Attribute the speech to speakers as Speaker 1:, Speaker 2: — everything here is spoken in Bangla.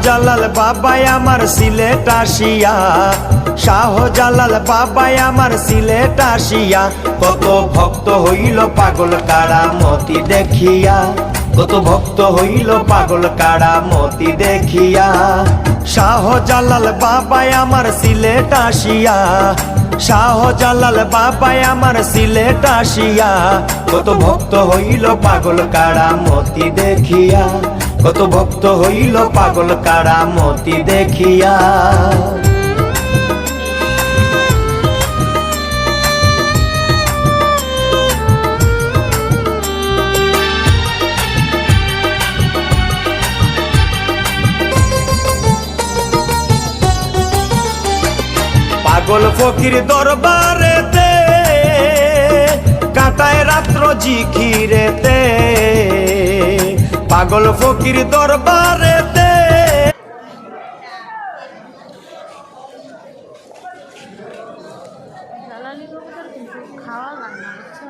Speaker 1: শাহজালাল বাবাই আমার সিলেট আসিয়া, শাহজালাল বাবাই আমার সিলেট আসিয়া, কত ভক্ত হইল পাগল কারামতি দেখিয়া, কত ভক্ত হইল পাগল কারামতি দেখিয়া। শাহজালাল বাবাই আমার সিলেট আসিয়া, শাহজালাল বাবাই আমার সিলেট আসিয়া, কত ভক্ত হইল পাগল কারামতি দেখিয়া, কত ভক্ত হইল পাগল কারামতি দেখিয়া। পাগল ফকির দরবারেতে কাটায় রাত্র জিকিরেতে, পাগল ফকির দরবারেতে।
Speaker 2: জ্বালানি কবুতর কিন্তু খাওয়া লাগে না, বুঝছো?